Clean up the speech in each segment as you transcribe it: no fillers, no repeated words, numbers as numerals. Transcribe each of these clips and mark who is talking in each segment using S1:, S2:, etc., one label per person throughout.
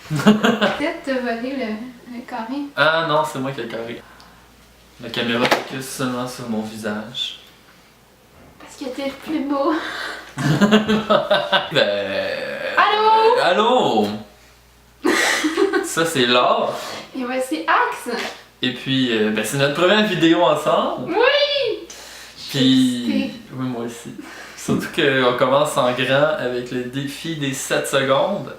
S1: Peut-être te voler le carré.
S2: Ah non, c'est moi qui ai le carré. La caméra focus seulement sur mon visage.
S1: Parce que t'es le plus beau.
S2: Allô? Allô? Ça, c'est Laure.
S1: Et voici Axe.
S2: Et puis, c'est notre première vidéo ensemble.
S1: Oui!
S2: Puis, oui, moi aussi. Surtout qu'on commence en grand avec le défi des 7 secondes.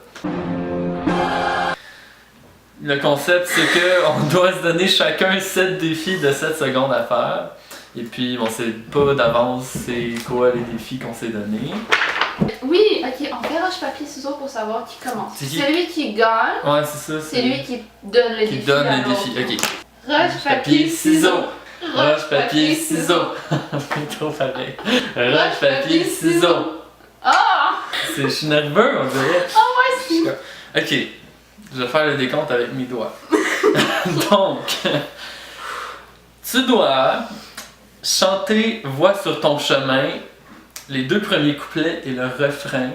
S2: Le concept, c'est qu'on doit se donner chacun 7 défis de 7 secondes à faire. Et puis, on sait pas d'avance c'est quoi les défis qu'on s'est donnés.
S1: Oui, ok, on fait roche papier ciseaux pour savoir qui commence. Celui qui gagne,
S2: ouais, c'est ça.
S1: c'est lui qui donne le défi.
S2: Qui donne le défi, ok.
S1: Roche papier ciseaux.
S2: Roche papier ciseaux. Trop pareil. Roche papier ciseaux.
S1: Ah!
S2: Je suis nerveux, on dirait.
S1: Oh, moi aussi.
S2: Ok, je vais faire le décompte avec mes doigts. Donc, tu dois chanter Voix sur ton chemin, les 2 premiers couplets et le refrain.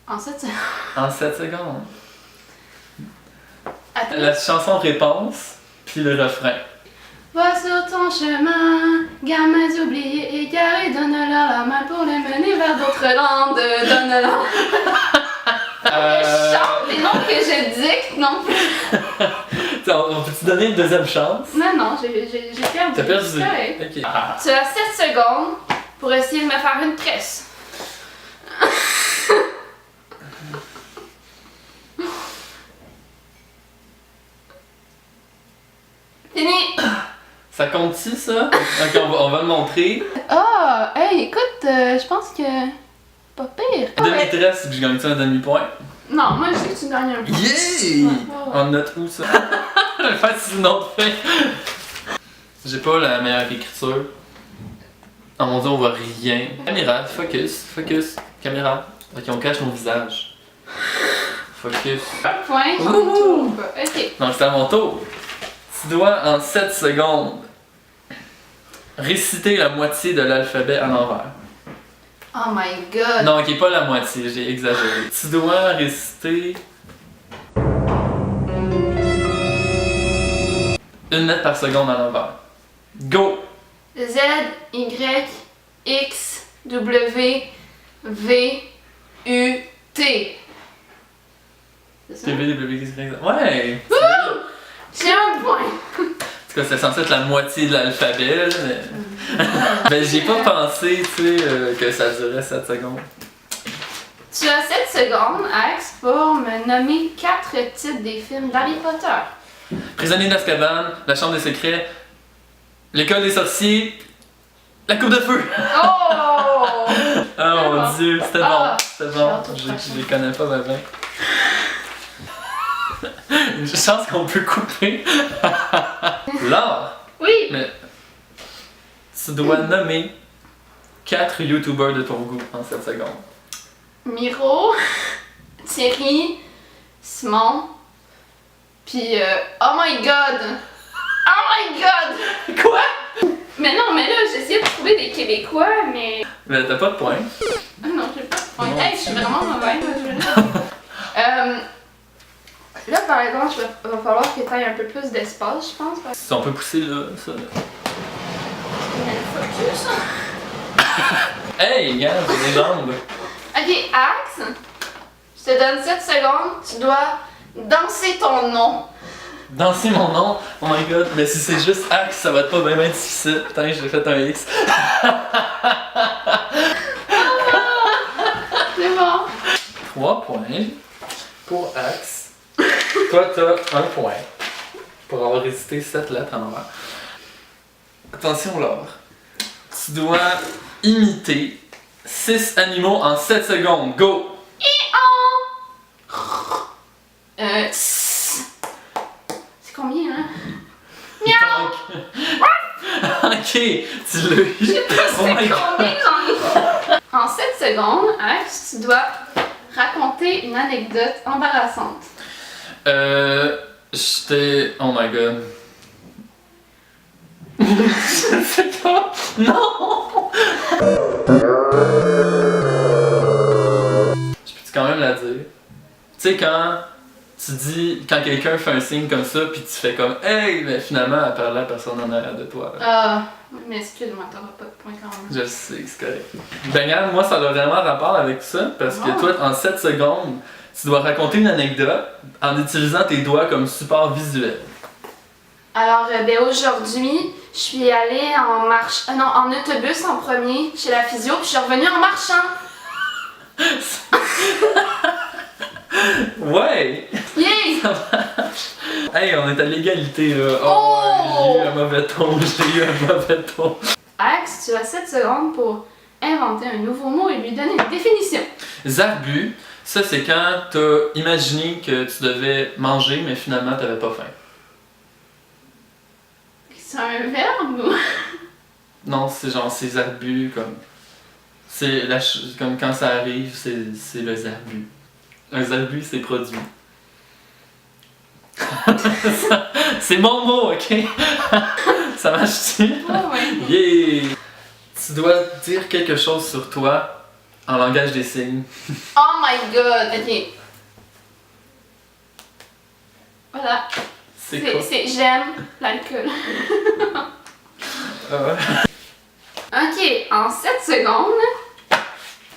S1: En 7 secondes.
S2: En 7 secondes.
S1: Attends.
S2: La chanson réponse, puis le refrain.
S1: Va sur ton chemin, gamins oubliés, égarés, donne-leur la main pour les mener vers d'autres landes, donne-leur. Je chante les noms que je dicte non plus.
S2: On peut te donner une deuxième chance?
S1: Non, j'ai perdu.
S2: T'as perdu?
S1: Okay.
S2: Ok.
S1: Tu as 7 secondes pour essayer de me faire une tresse. Fini!
S2: Ça compte-tu, ça? Ok, on va le montrer.
S1: Ah, hey, écoute, je pense que... Pas pire.
S2: Demi-tresse, puis je gagne ça un demi-point.
S1: Non, moi je sais que tu gagnes un point.
S2: Yeah! On note où, ça? Je vais faire une autre fait. J'ai pas la meilleure écriture. Oh mon dieu, on voit rien. Caméra, focus, caméra. Ok, on cache mon visage. Focus.
S1: Point,
S2: Wouhou!
S1: ok.
S2: Donc c'est à mon tour. Tu dois en 7 secondes réciter la moitié de l'alphabet à l'envers.
S1: Oh my god.
S2: Non, ok, pas la moitié, j'ai exagéré. Tu dois réciter 1 lettre par seconde à l'envers. Go!
S1: Z, Y, X, W, V, U, T. C'est ça?
S2: Ouais!
S1: J'ai un point.
S2: En tout cas, c'est censé être la moitié de l'alphabet, là, mais... Ben, j'ai pas pensé, tu sais, que ça durait 7 secondes.
S1: Tu as 7 secondes, Axe, pour me nommer 4 titres des films d'Harry Potter.
S2: Prisonnier d'Azkaban, La Chambre des Secrets, L'École des Sorciers, La Coupe de Feu!
S1: Oh!
S2: Oh mon dieu, c'était bon, c'était bon.
S1: j'ai hâte
S2: Je les connais pas vraiment. Une chance qu'on peut couper. Laure,
S1: Oui!
S2: mais tu dois nommer 4 youtubeurs de ton goût en 7 secondes.
S1: Miro, Thierry, Simon, puis oh my god! Oh my god!
S2: Quoi?
S1: Mais non, mais là, j'essayais de trouver des Québécois, mais...
S2: Mais t'as pas de points.
S1: Ah non, j'ai pas de point.
S2: Non.
S1: Hey, je suis vraiment mauvaise. Là, par exemple, il va falloir que tu aies un peu plus d'espace, je pense. Parce
S2: Si on peut pousser là, ça. Là.
S1: qu'il y a le focus.
S2: Hey, regarde, j'ai des jambes.
S1: Ok, Axe, je te donne 7 secondes, tu dois danser ton nom.
S2: Danser mon nom, oh my god, mais si c'est juste Axe, ça va être pas bien difficile. Putain, j'ai fait un X.
S1: C'est bon.
S2: 3 points pour Axe. Toi, t'as 1 point pour avoir hésité 7 lettres en envers. Attention, Laure. Tu dois imiter 6 animaux en 7 secondes. Go!
S1: C'est combien, hein? Miaou!
S2: Ok, tu l'as eu.
S1: Je sais pas
S2: Oh
S1: c'est
S2: my God.
S1: combien j'en ai. En 7 secondes, Axe, tu dois raconter une anecdote embarrassante.
S2: J'étais. Oh my god. Je sais pas. Non! Je peux quand même la dire. Tu sais, quand tu dis, quand quelqu'un fait un signe comme ça, puis tu fais comme hey, mais finalement, elle parlait à la personne en arrière de toi. Là.
S1: Ah, mais excuse-moi, t'auras pas de point quand même.
S2: Je le sais, c'est correct. Ben, regarde, moi, ça a vraiment rapport avec ça, parce que
S1: Oh.
S2: toi, en 7 secondes, tu dois raconter une anecdote en utilisant tes doigts comme support visuel.
S1: Alors, ben aujourd'hui, je suis allée en autobus en premier chez la physio, puis je suis revenue en marchant.
S2: Ouais!
S1: Yay!
S2: Hey, on est à l'égalité là.
S1: Oh!
S2: J'ai eu un mauvais ton, j'ai eu un mauvais ton.
S1: Axe, tu as 7 secondes pour inventer un nouveau mot et lui donner une définition.
S2: Zarbu, ça c'est quand t'as imaginé que tu devais manger, mais finalement t'avais pas faim.
S1: C'est un verbe ou...
S2: Non, c'est genre, c'est zarbu, comme. C'est comme quand ça arrive, c'est le zarbu. Un zarbu, c'est produit. C'est mon mot, ok? Ça marche-tu?
S1: Ouais.
S2: Yeah! Tu dois dire quelque chose sur toi en langage des signes.
S1: Oh my god, ok. Voilà.
S2: C'est quoi?
S1: J'aime l'alcool. Ok, en 7 secondes,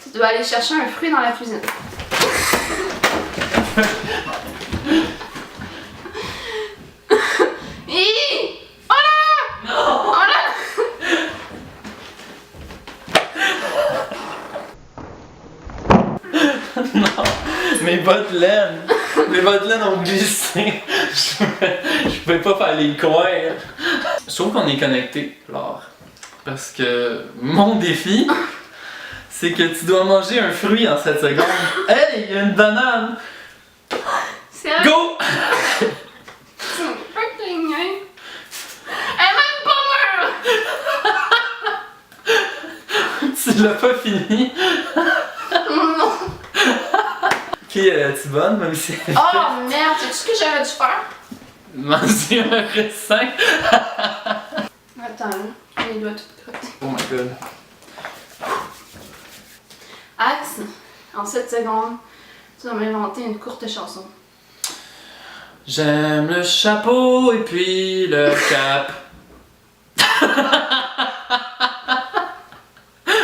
S1: tu dois aller chercher un fruit dans la cuisine. Hi! Oh là!
S2: Non!
S1: Oh là!
S2: Non! Mes bottes laines! Mes bottes laines ont glissé! Je pouvais pas faire les coins! Je trouve qu'on est connectés, Laure. Parce que mon défi, c'est que tu dois manger un fruit en 7 secondes. Hey, il y a une banane!
S1: C'est
S2: Go!
S1: C'est un peu cligné. Elle est même pas meure!
S2: Tu l'as pas fini?
S1: Non!
S2: Ok, tu bonne, même si elle
S1: Oh merde, sais-tu ce que j'aurais dû faire?
S2: manger un raisin.
S1: Attends, là, les doigts tout crottés.
S2: Oh my god.
S1: Axe, en 7 secondes, tu vas m'inventer une courte chanson.
S2: J'aime le chapeau et puis le cap.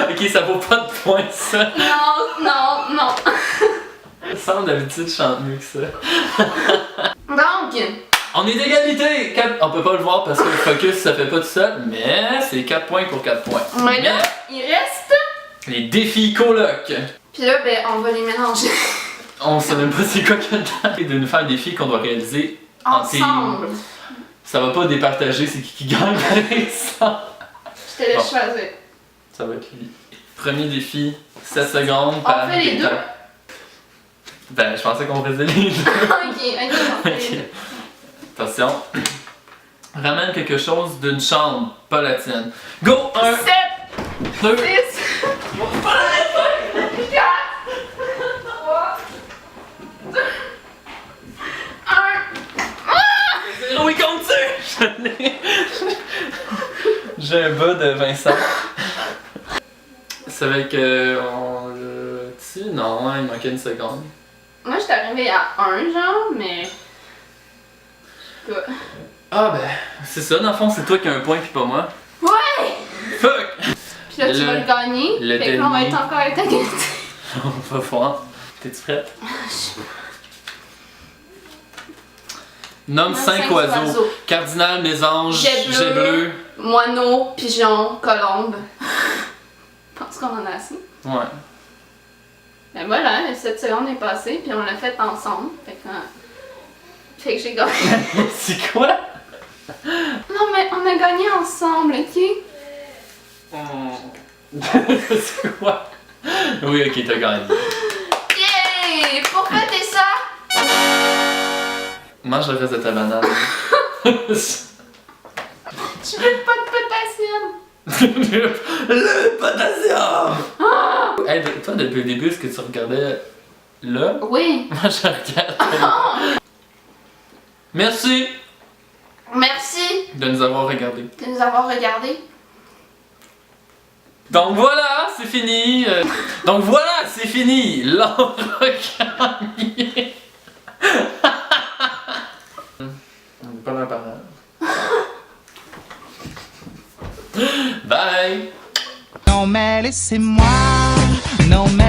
S2: Ok, ça vaut pas de points ça.
S1: Non, non, non.
S2: Sam d'habitude chante mieux que ça.
S1: Donc,
S2: On est d'égalité! On peut pas le voir parce que le focus ça fait pas tout seul, mais c'est 4 points pour 4 points.
S1: mais là, il reste.
S2: Les défis coloc.
S1: Puis là, ben, on va les mélanger.
S2: On sait même pas c'est quoi qu'il y a dedans. Et de nous faire un défi qu'on doit réaliser en team.
S1: Ensemble.
S2: Ça va pas départager c'est qui gagne avec ça.
S1: Je te laisse
S2: Bon.
S1: choisir.
S2: Ça va être lui. Premier défi, 7 secondes
S1: On
S2: par
S1: fait les deux?
S2: temps. Ben, je pensais qu'on faisait les deux.
S1: Ok, on fait les
S2: Ok.
S1: deux.
S2: Attention. Ramène quelque chose d'une chambre, pas la tienne. Go! 1,
S1: 7,
S2: 2,
S1: 6, 4, 3, 2, 1.
S2: 0, il compte-tu? Je l'ai. J'ai un bas de Vincent. Ça veut que on le tue? Non, hein, il manquait une seconde.
S1: Moi, j'étais arrivée à 1, genre, mais.
S2: Ah ben, c'est ça, dans le fond, c'est toi qui as un point puis pas moi.
S1: Ouais!
S2: Fuck!
S1: Puis là, tu vas le gagner.
S2: le
S1: Fait que là, on va
S2: dernier.
S1: être encore à égalité.
S2: On va voir. T'es-tu prête? Nomme 5 oiseaux. Cardinal, mésange,
S1: Jet bleu.
S2: jet bleu.
S1: Moineau, pigeon, colombe. Je pense qu'on en a assez.
S2: Ouais.
S1: Ben voilà, les 7 secondes est passée, puis on l'a fait ensemble. Fait que j'ai gagné.
S2: C'est quoi?
S1: Non, mais on a gagné ensemble, ok?
S2: C'est quoi? Oui, ok, t'as gagné.
S1: Yay! Pour fêter ça,
S2: Mange le reste de ta banane.
S1: je veux pas de potassium.
S2: Le potassium! Hey, toi, depuis le début, est-ce que tu regardais là?
S1: Oui.
S2: Moi, je regarde. Merci
S1: Merci
S2: de nous avoir regardés.
S1: de nous avoir regardés.
S2: Donc voilà, c'est fini. Donc voilà, c'est fini. Laure a gagné. pas ma parole. Bye!
S3: Non mais laissez-moi, non mais